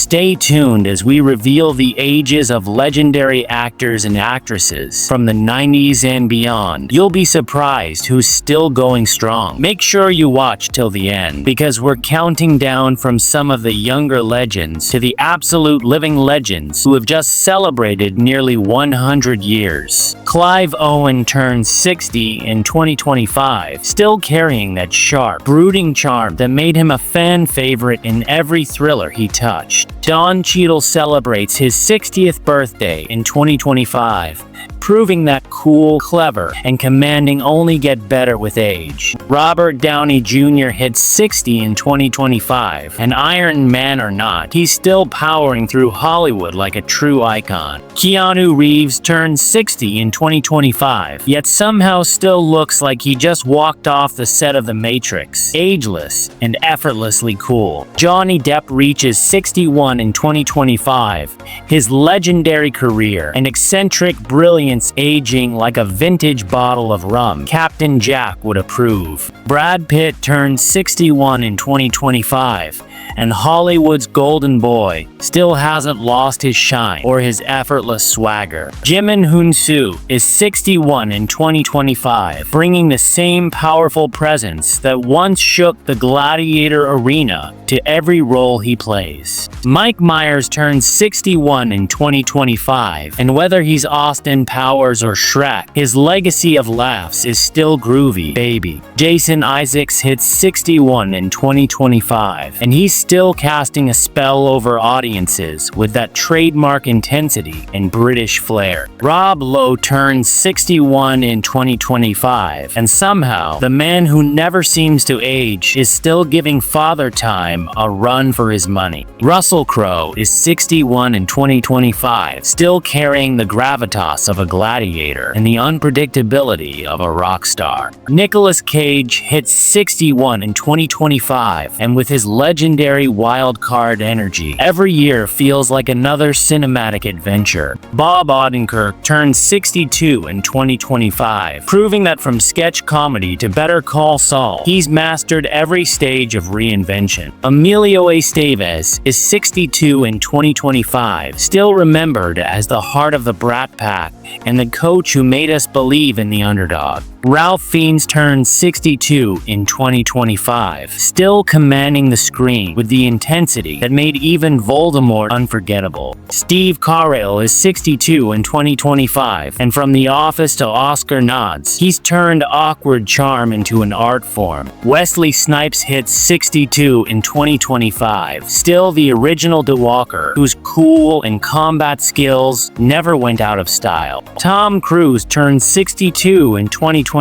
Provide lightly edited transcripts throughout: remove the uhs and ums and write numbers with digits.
Stay tuned as we reveal the ages of legendary actors and actresses from the 90s and beyond. You'll be surprised who's still going strong. Make sure you watch till the end, because we're counting down from some of the younger legends to the absolute living legends who have just celebrated nearly 100 years. Clive Owen turns 60 in 2025, still carrying that sharp, brooding charm that made him a fan favorite in every thriller he touched. Don Cheadle celebrates his 60th birthday in 2025, proving that cool, clever, and commanding only get better with age. Robert Downey Jr. hits 60 in 2025, and Iron Man or not, he's still powering through Hollywood like a true icon. Keanu Reeves turns 60 in 2025, yet somehow still looks like he just walked off the set of The Matrix, ageless and effortlessly cool. Johnny Depp reaches 61 in 2025, his legendary career and eccentric brilliance aging like a vintage bottle of rum Captain Jack would approve. Brad Pitt turns 61 in 2025, and Hollywood's golden boy still hasn't lost his shine or his effortless swagger. Jimin Hunsu is 61 in 2025, bringing the same powerful presence that once shook the gladiator arena to every role he plays. Mike Myers turns 61 in 2025, and whether he's Austin Powers or Shrek, his legacy of laughs is still groovy, baby. Jason Isaacs hits 61 in 2025, and he's still casting a spell over audiences with that trademark intensity and British flair. Rob Lowe turns 61 in 2025, and somehow, the man who never seems to age is still giving Father Time a run for his money. Russell Crowe is 61 in 2025, still carrying the gravitas of a gladiator and the unpredictability of a rock star. Nicolas Cage hits 61 in 2025, and with his legendary wild card energy, every year feels like another cinematic adventure. Bob Odenkirk turns 62 in 2025, proving that from sketch comedy to Better Call Saul, he's mastered every stage of reinvention. Emilio Estevez is 62 in 2025, still remembered as the heart of the Brat Pack and the coach who made us believe in the underdog. Ralph Fiennes turns 62 in 2025, still commanding the screen with the intensity that made even Voldemort unforgettable. Steve Carell is 62 in 2025, and from The Office to Oscar nods, he's turned awkward charm into an art form. Wesley Snipes hits 62 in 2025, still the original DeWalker, whose cool and combat skills never went out of style. Tom Cruise turns 62 in 2025,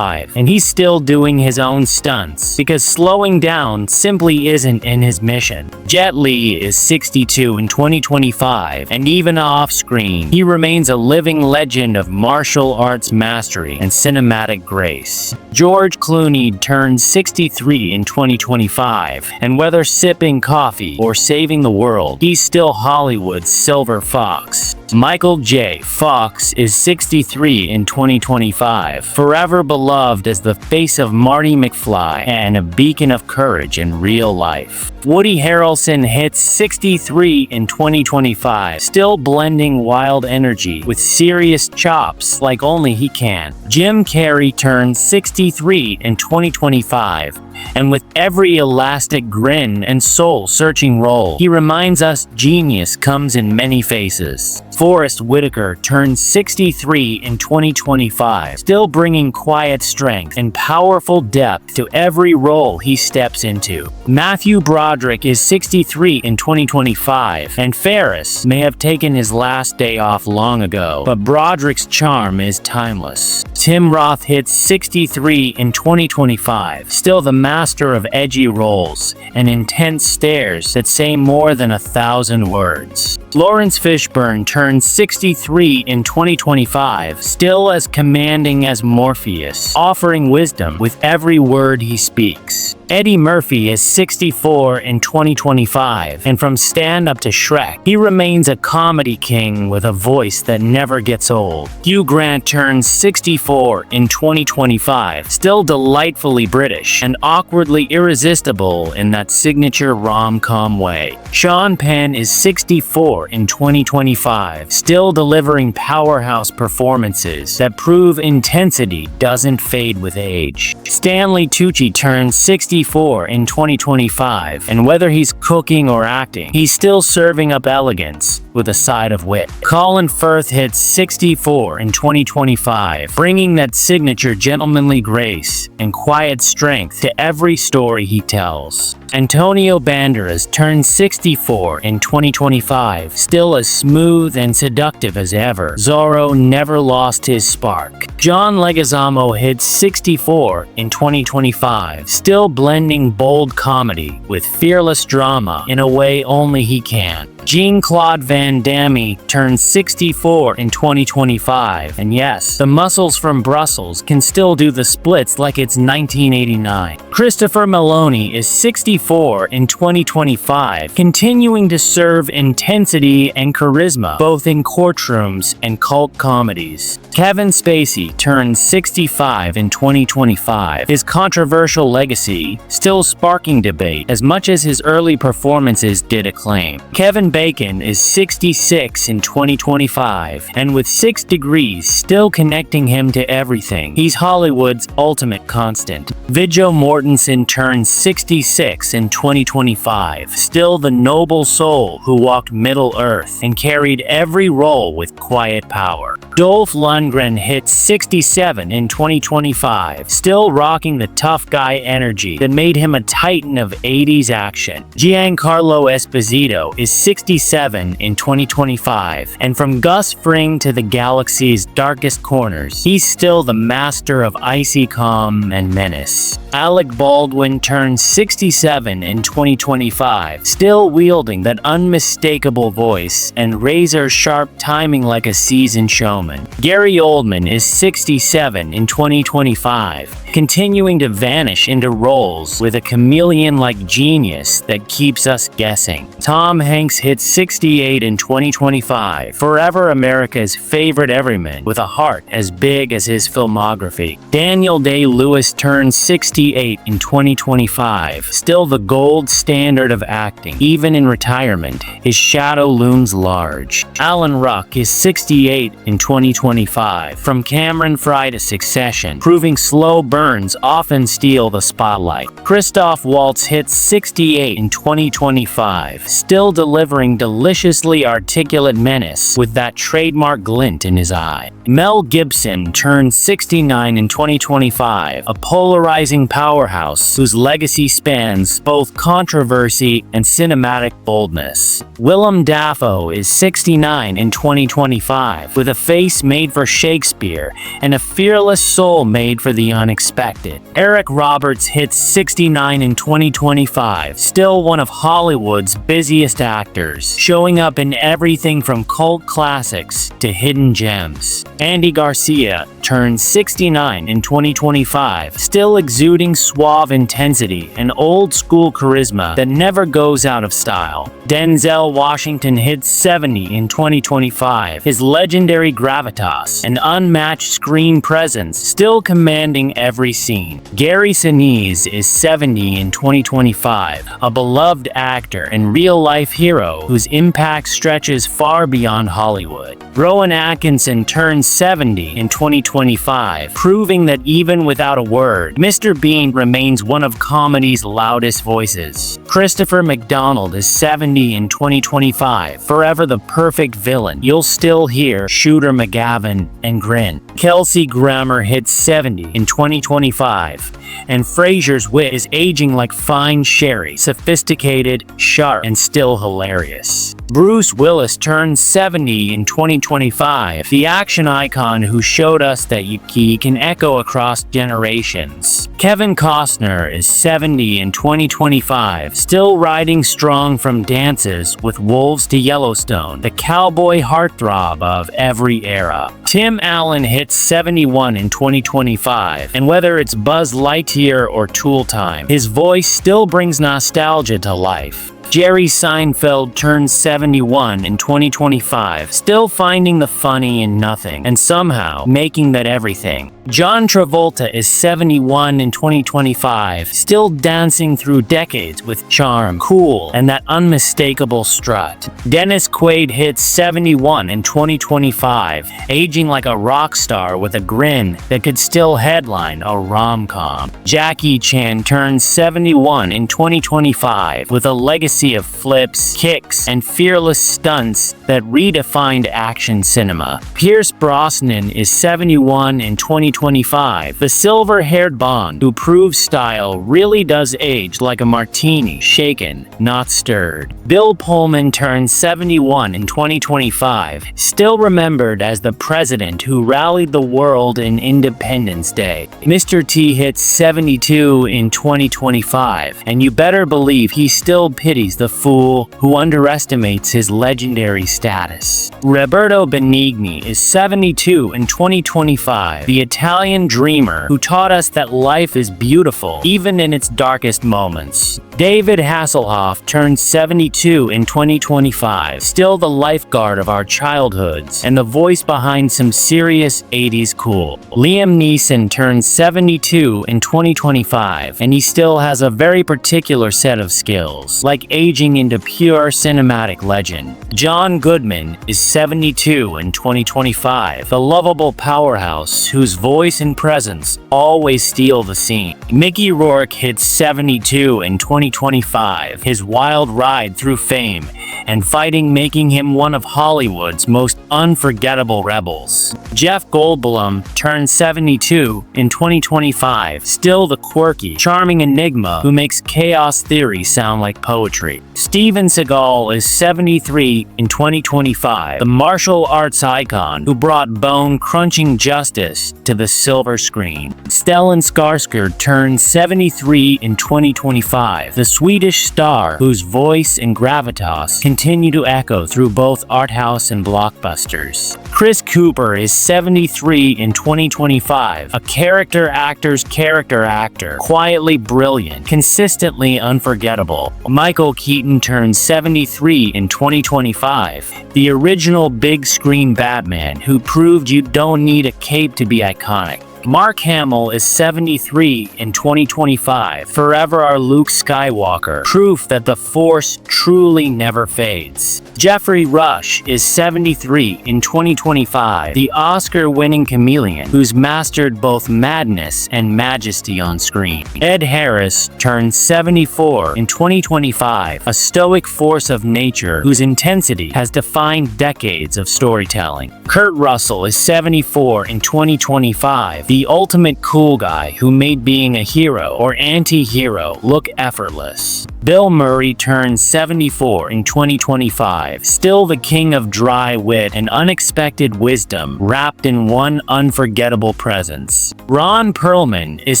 and he's still doing his own stunts, because slowing down simply isn't in his mission. Jet Li is 62 in 2025, and even off-screen, he remains a living legend of martial arts mastery and cinematic grace. George Clooney turns 63 in 2025, and whether sipping coffee or saving the world, he's still Hollywood's silver fox. Michael J. Fox is 63 in 2025, forever beloved as the face of Marty McFly and a beacon of courage in real life. Woody Harrelson hits 63 in 2025, still blending wild energy with serious chops like only he can. Jim Carrey turns 63 in 2025, and with every elastic grin and soul-searching role, he reminds us genius comes in many faces. Forrest Whitaker turns 63 in 2025, still bringing quiet strength and powerful depth to every role he steps into. Matthew Broderick is 63 in 2025, and Ferris may have taken his last day off long ago, but Broderick's charm is timeless. Tim Roth hits 63 in 2025, still the master of edgy roles and intense stares that say more than 1,000 words. Lawrence Fishburne turned 63 in 2025, still as commanding as Morpheus, offering wisdom with every word he speaks. Eddie Murphy is 64 in 2025, and from stand-up to Shrek, he remains a comedy king with a voice that never gets old. Hugh Grant turns 64 in 2025, still delightfully British and awkwardly irresistible in that signature rom-com way. Sean Penn is 64 in 2025, still delivering powerhouse performances that prove intensity doesn't fade with age. Stanley Tucci turns 64 in 2025, and whether he's cooking or acting, he's still serving up elegance with a side of wit. Colin Firth hits 64 in 2025, bringing that signature gentlemanly grace and quiet strength to every story he tells. Antonio Banderas turned 64 in 2025, still as smooth and seductive as ever. Zorro never lost his spark. John Leguizamo hits 64 in 2025, still blending bold comedy with fearless drama in a way only he can. Jean-Claude Van Damme turns 64 in 2025, and yes, the muscles from Brussels can still do the splits like it's 1989. Christopher Meloni is 64 in 2025, continuing to serve intensity and charisma both in courtrooms and cult comedies. Kevin Spacey turns 65 in 2025, his controversial legacy still sparking debate as much as his early performances did acclaim. Kevin Bacon is 66 in 2025, and with 6 degrees still connecting him to everything, he's Hollywood's ultimate constant. Viggo Mortensen turns 66 in 2025, still the noble soul who walked Middle-earth and carried every role with quiet power. Dolph Lundgren hits 67 in 2025, still rocking the tough guy energy that made him a titan of 80s action. Giancarlo Esposito is 67 in 2025, and from Gus Fring to the galaxy's darkest corners, he's still the master of icy calm and menace. Alec Baldwin turns 67 in 2025, still wielding that unmistakable voice and razor-sharp timing like a seasoned showman. Gary Oldman is 67 in 2025, continuing to vanish into roles with a chameleon-like genius that keeps us guessing. Tom Hanks hits 68 in 2025, forever America's favorite everyman with a heart as big as his filmography. Daniel Day-Lewis turns 68 in 2025, still the gold standard of acting. Even in retirement, his shadow looms large. Alan Ruck is 68 in 2025, from Cameron Fry to Succession, proving slow burns often steal the spotlight. Christoph Waltz hits 68 in 2025, still delivering deliciously articulate menace with that trademark glint in his eye. Mel Gibson turned 69 in 2025, a polarizing powerhouse whose legacy spans both controversy and cinematic boldness. Willem Dafoe is 69 in 2025, with a face made for Shakespeare and a fearless soul made for the unexpected. Eric Roberts hits 69 in 2025, still one of Hollywood's busiest actors, showing up in everything from cult classics to hidden gems. Andy Garcia turns 69 in 2025, still exuding suave intensity and old-school charisma that never goes out of style. Denzel Washington hits 70 in 2025, his legendary gravitas and unmatched screen presence still commanding every scene. Gary Sinise is 70 in 2025, a beloved actor and real-life hero whose impact stretches far beyond Hollywood. Rowan Atkinson turns 70 in 2025, proving that even without a word, Mr. Bean remains one of comedy's loudest voices. Christopher McDonald is 70 in 2025, forever the perfect villain. You'll still hear Shooter McGavin and grin. Kelsey Grammer hits 70 in 2025, and Frasier's wit is aging like fine sherry, sophisticated, sharp, and still hilarious. Bruce Willis turned 70 in 2025, the action icon who showed us that he can echo across generations. Kevin Costner is 70 in 2025, still riding strong from Dances with Wolves to Yellowstone, the cowboy heartthrob of every era. Tim Allen hits 71 in 2025, and whether it's Buzz Lightyear or Tool Time, his voice still brings nostalgia to life. Jerry Seinfeld turned 71 in 2025, still finding the funny in nothing, and somehow making that everything. John Travolta is 71 in 2025, still dancing through decades with charm, cool, and that unmistakable strut. Dennis Quaid hits 71 in 2025, aging like a rock star with a grin that could still headline a rom-com. Jackie Chan turns 71 in 2025 with a legacy of flips, kicks, and fearless stunts that redefined action cinema. Pierce Brosnan is 71 in 2025, the silver-haired Bond who proves style really does age like a martini, shaken, not stirred. Bill Pullman turns 71 in 2025, still remembered as the president who rallied the world in Independence Day. Mr. T hits 72 in 2025, and you better believe he still pities the fool who underestimates his legendary status. Roberto Benigni is 72 in 2025, the Italian dreamer who taught us that life is beautiful even in its darkest moments. David Hasselhoff turned 72 in 2025, still the lifeguard of our childhoods and the voice behind some serious 80s cool. Liam Neeson turned 72 in 2025, and he still has a very particular set of skills, like aging into pure cinematic legend. John Goodman is 72 in 2025, the lovable powerhouse whose voice and presence always steal the scene. Mickey Rourke hits 72 in 2025, his wild ride through fame and fighting making him one of Hollywood's most unforgettable rebels. Jeff Goldblum turned 72 in 2025, still the quirky, charming enigma who makes chaos theory sound like poetry. Steven Seagal is 73 in 2025, the martial arts icon who brought bone-crunching justice to the silver screen. Stellan Skarsgård turned 73 in 2025, the Swedish star whose voice and gravitas continue to echo through both art house and blockbusters. Chris Cooper is 73 in 2025, a character actor's character actor, quietly brilliant, consistently unforgettable. Michael Keaton turned 73 in 2025, the original big screen Batman who proved you don't need a cape to be iconic. Mark Hamill is 73 in 2025, forever our Luke Skywalker, proof that the Force truly never fades. Jeffrey Rush is 73 in 2025, the Oscar-winning chameleon who's mastered both madness and majesty on screen. Ed Harris turned 74 in 2025, a stoic force of nature whose intensity has defined decades of storytelling. Kurt Russell is 74 in 2025, the ultimate cool guy who made being a hero or anti-hero look effortless. Bill Murray turned 74 in 2025, still the king of dry wit and unexpected wisdom wrapped in one unforgettable presence. Ron Perlman is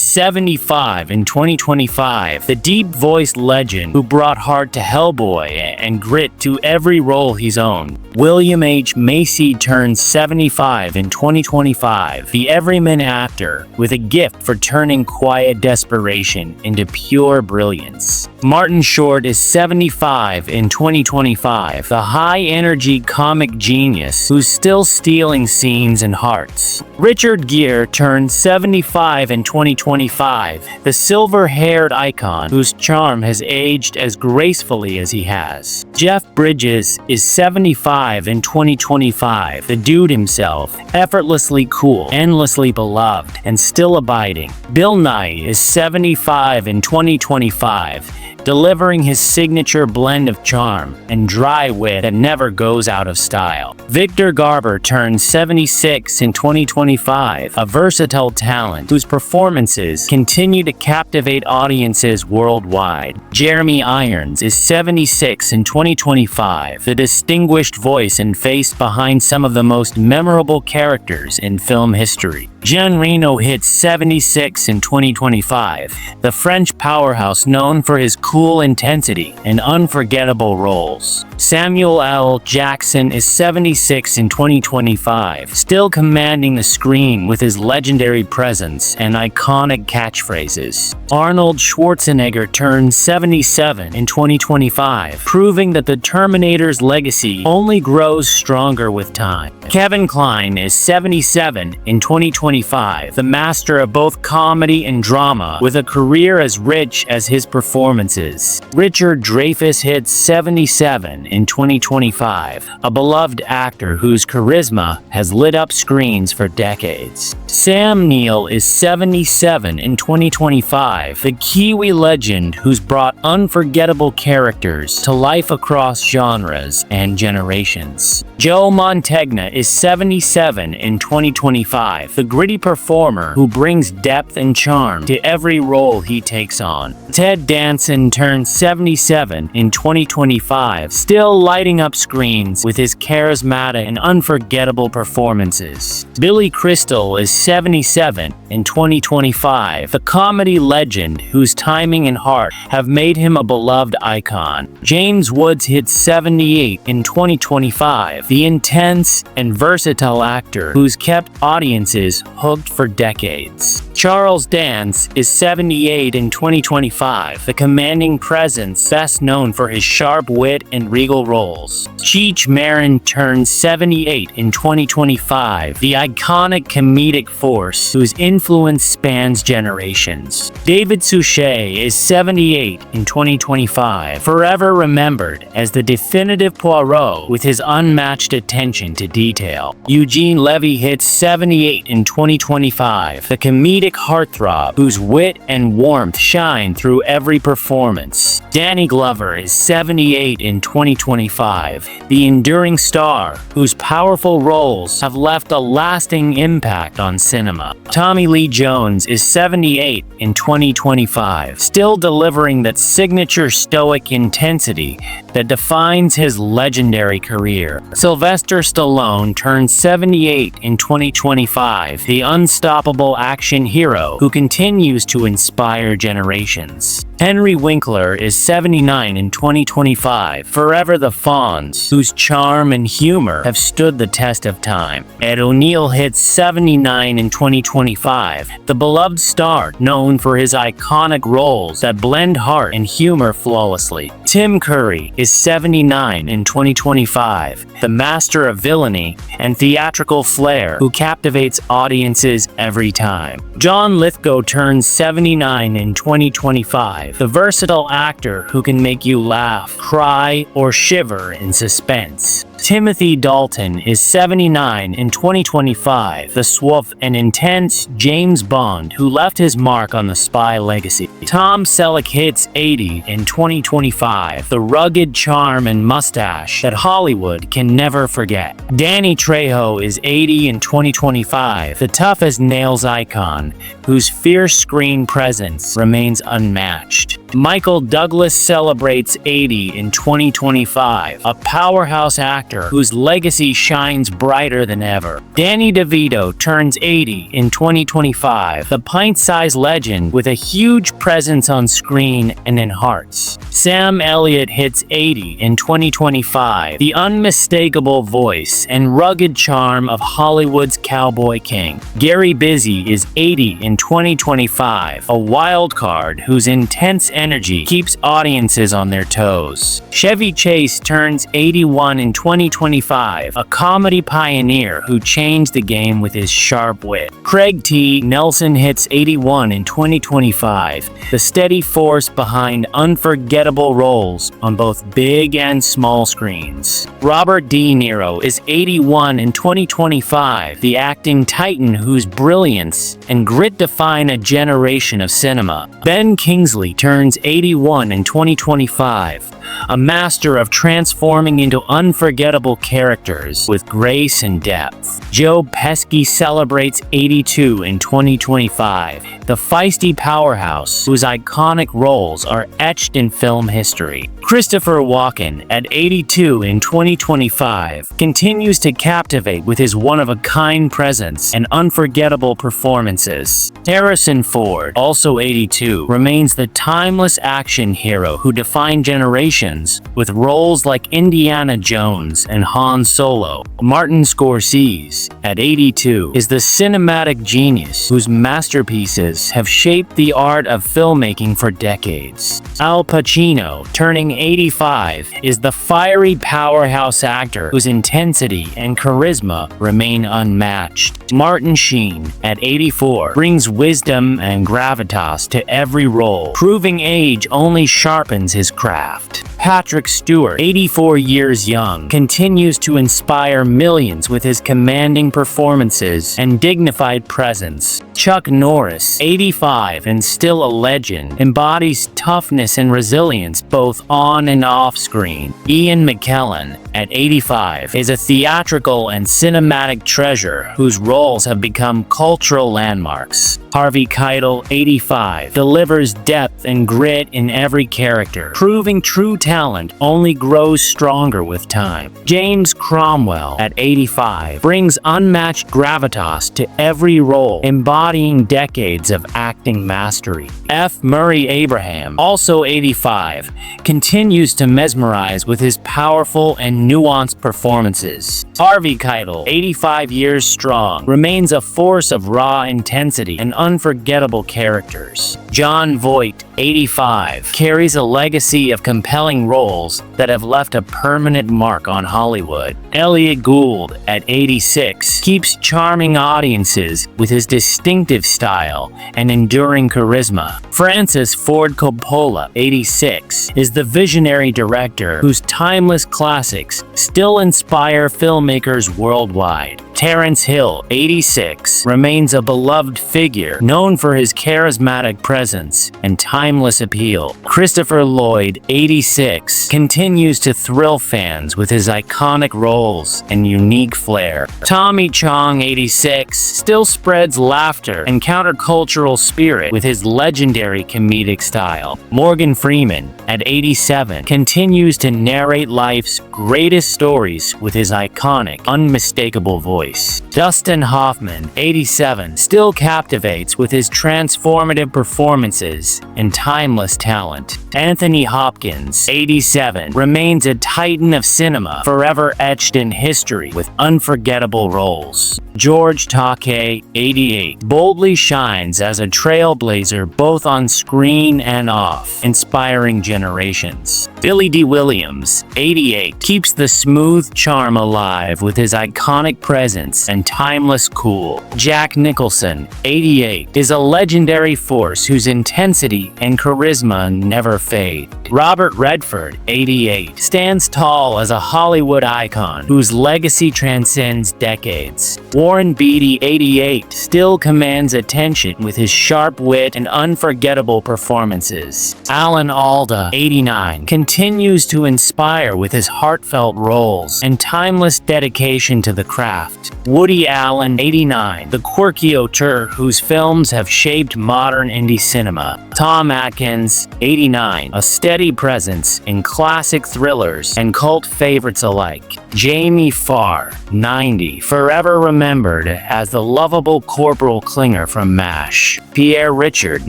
75 in 2025, the deep-voiced legend who brought heart to Hellboy and grit to every role he's owned. William H. Macy turned 75 in 2025, the everyman actor with a gift for turning quiet desperation into pure brilliance. Martin Short is 75 in 2025, the high-energy comic genius who's still stealing scenes and hearts. Richard Gere turned 75 in 2025, the silver-haired icon whose charm has aged as gracefully as he has. Jeff Bridges is 75 in 2025, the dude himself, effortlessly cool, endlessly beloved, and still abiding. Bill Nye is 75 in 2025, delivering his signature blend of charm and dry wit that never goes out of style. Victor Garber turns 76 in 2025, a versatile talent whose performances continue to captivate audiences worldwide. Jeremy Irons is 76 in 2025, the distinguished voice and face behind some of the most memorable characters in film history. Jean Reno hits 76 in 2025, the French powerhouse known for his cool intensity and unforgettable roles. Samuel L. Jackson is 76 in 2025, still commanding the screen with his legendary presence and iconic catchphrases. Arnold Schwarzenegger turns 77 in 2025, proving that the Terminator's legacy only grows stronger with time. Kevin Kline is 77 in 2025, the master of both comedy and drama, with a career as rich as his performances. Richard Dreyfuss hits 77 in 2025, a beloved actor whose charisma has lit up screens for decades. Sam Neill is 77 in 2025, the Kiwi legend who's brought unforgettable characters to life across genres and generations. Joe Mantegna is 77 in 2025, the gritty performer who brings depth and charm to every role he takes on. Ted Danson turns 77 in 2025, still lighting up screens with his charismatic and unforgettable performances. Billy Crystal is 77 in 2025, the comedy legend whose timing and heart have made him a beloved icon. James Woods hits 78 in 2025, the intense and versatile actor who's kept audiences hooked for decades. Charles Dance is 78 in 2025, the commanding presence best known for his sharp wit and regal roles. Cheech Marin turns 78 in 2025, the iconic comedic force whose influence spans generations. David Suchet is 78 in 2025, forever remembered as the definitive Poirot with his unmatched attention to detail. Eugene Levy hits 78 in 2025, the comedic heartthrob whose wit and warmth shine through every performance. Danny Glover is 78 in 2025, the enduring star whose powerful roles have left a lasting impact on cinema. Tommy Lee Jones is 78 in 2025, still delivering that signature stoic intensity that defines his legendary career. Sylvester Stallone turns 78 in 2025, the unstoppable action hero who continues to inspire generations. Henry Winkler is 79 in 2025, forever the Fonz, whose charm and humor have stood the test of time. Ed O'Neill hits 79 in 2025, the beloved star known for his iconic roles that blend heart and humor flawlessly. Tim Curry is 79 in 2025, the master of villainy and theatrical flair who captivates audiences every time. John Lithgow turns 79 in 2025, the versatile actor who can make you laugh, cry, or shiver in suspense. Timothy Dalton is 79 in 2025, the suave and intense James Bond who left his mark on the spy legacy. Tom Selleck hits 80 in 2025, the rugged charm and mustache that Hollywood can never forget. Danny Trejo is 80 in 2025, the tough as nails icon whose fierce screen presence remains unmatched. Michael Douglas celebrates 80 in 2025, a powerhouse actor whose legacy shines brighter than ever. Danny DeVito turns 80 in 2025, the pint-sized legend with a huge presence on screen and in hearts. Sam Elliott hits 80 in 2025, the unmistakable voice and rugged charm of Hollywood's cowboy king. Gary Busey is 80 in 2025, a wild card whose intense energy keeps audiences on their toes. Chevy Chase turns 81 in 2025, a comedy pioneer who changed the game with his sharp wit. Craig T. Nelson hits 81 in 2025, the steady force behind unforgettable roles on both big and small screens. Robert De Niro is 81 in 2025, the acting titan whose brilliance and grit define a generation of cinema. Ben Kingsley turns turns 81 in 2025, a master of transforming into unforgettable characters with grace and depth. Joe Pesci celebrates 82 in 2025, the feisty powerhouse whose iconic roles are etched in film history. Christopher Walken, at 82 in 2025, continues to captivate with his one-of-a-kind presence and unforgettable performances. Harrison Ford, also 82, remains the timeless action hero who defined generations with roles like Indiana Jones and Han Solo. Martin Scorsese, at 82, is the cinematic genius whose masterpieces have shaped the art of filmmaking for decades. Al Pacino, turning 85, is the fiery powerhouse actor whose intensity and charisma remain unmatched. Martin Sheen, at 84, brings wisdom and gravitas to every role, proving age only sharpens his craft. Patrick Stewart, 84 years young, continues to inspire millions with his commanding performances and dignified presence. Chuck Norris, 85 and still a legend, embodies toughness and resilience both on and off screen. Ian McKellen, at 85, is a theatrical and cinematic treasure whose roles have become cultural landmarks. Harvey Keitel, 85, delivers depth and grit in every character, proving true talent only grows stronger with time. James Cromwell, at 85, brings unmatched gravitas to every role, embodying decades of acting mastery. F. Murray Abraham, also 85, continues to mesmerize with his powerful and nuanced performances. Harvey Keitel, 85 years strong, remains a force of raw intensity and unforgettable characters. Jon Voight, 85, carries a legacy of compelling roles that have left a permanent mark on Hollywood. Elliot Gould, at 86, keeps charming audiences with his distinctive style and enduring charisma. Francis Ford Coppola, 86, is the visionary director whose timeless classics still inspire filmmakers worldwide. Terence Hill, 86, remains a beloved figure known for his charismatic presence and timeless appeal. Christopher Lloyd, 86, continues to thrill fans with his iconic roles and unique flair. Tommy Chong, 86, still spreads laughter and countercultural spirit with his legendary comedic style. Morgan Freeman, at 87, continues to narrate life's greatest stories with his iconic, unmistakable voice. Dustin Hoffman, 87, still captivates with his transformative performances and timeless talent. Anthony Hopkins, 87, remains a titan of cinema, forever etched in history with unforgettable roles. George Takei, 88, boldly shines as a trailblazer both on screen and off, inspiring generations. Billy Dee Williams, 88, keeps the smooth charm alive with his iconic presence and timeless cool. Jack Nicholson, 88, is a legendary force whose intensity and charisma never fade. Robert Redford, 88, stands tall as a Hollywood icon whose legacy transcends decades. Warren Beatty, 88, still commands attention with his sharp wit and unforgettable performances. Alan Alda, 89, continues to inspire with his heartfelt roles and timeless dedication to the craft. Woody Allen, 89, the quirky auteur whose films have shaped modern indie cinema. Tom Atkins, 89, a steady presence in classic thrillers and cult favorites alike. Jamie Farr, 90, forever remembered as the lovable Corporal Klinger from MASH. Pierre Richard,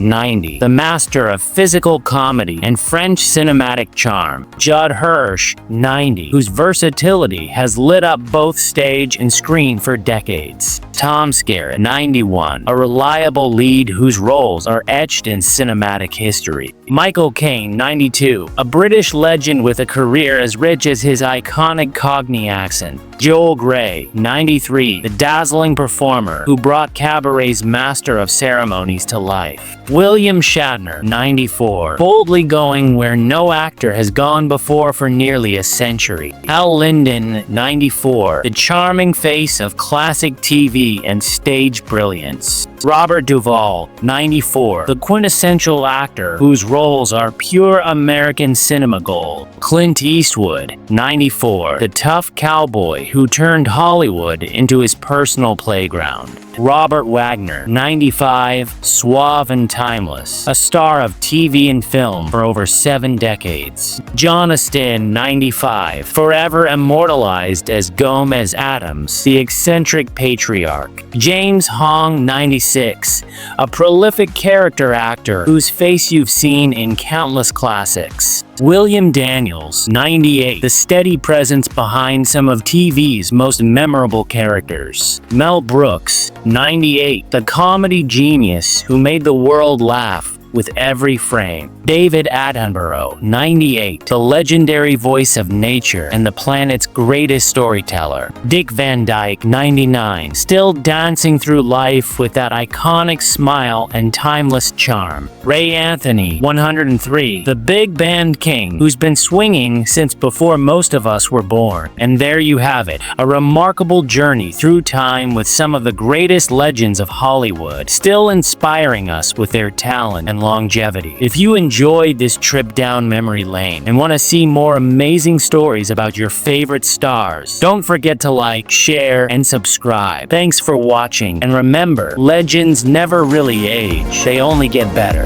90, the master of physical comedy and French cinematic charm. Judd Hirsch, 90, whose versatility has lit up both stage and screen for decades. Tom Skerritt, 91, a reliable lead whose roles are etched in cinematic history. Michael Caine, 92, a British legend with a career as rich as his iconic Cockney accent. Joel Grey, 93, the dazzling performer who brought cabaret's master of ceremonies to life. William Shatner, 94, boldly going where no actor has gone before for nearly a century. Hal Linden, 94, the charming face of classic TV and stage brilliance. Robert Duvall, 94, the quintessential actor whose roles are pure American cinema gold. Clint Eastwood, 94, the tough cowboy who turned Hollywood into his personal playground. Robert Wagner, 95, suave and timeless, a star of TV and film for over 7 decades. John Astin, 95, forever immortalized as Gomez Addams, the eccentric patriarch. James Hong, 96, a prolific character actor whose face you've seen in countless classics. William Daniels, 98, the steady presence behind some of TV's most memorable characters. Mel Brooks, 98, the comedy genius who made the world laugh with every frame. David Attenborough, 98, the legendary voice of nature and the planet's greatest storyteller. Dick Van Dyke, 99, still dancing through life with that iconic smile and timeless charm. Ray Anthony, 103, the big band king who's been swinging since before most of us were born. And there you have it, a remarkable journey through time with some of the greatest legends of Hollywood, still inspiring us with their talent and longevity. If you enjoyed this trip down memory lane and want to see more amazing stories about your favorite stars, don't forget to like, share, and subscribe. Thanks for watching, and remember, legends never really age, they only get better.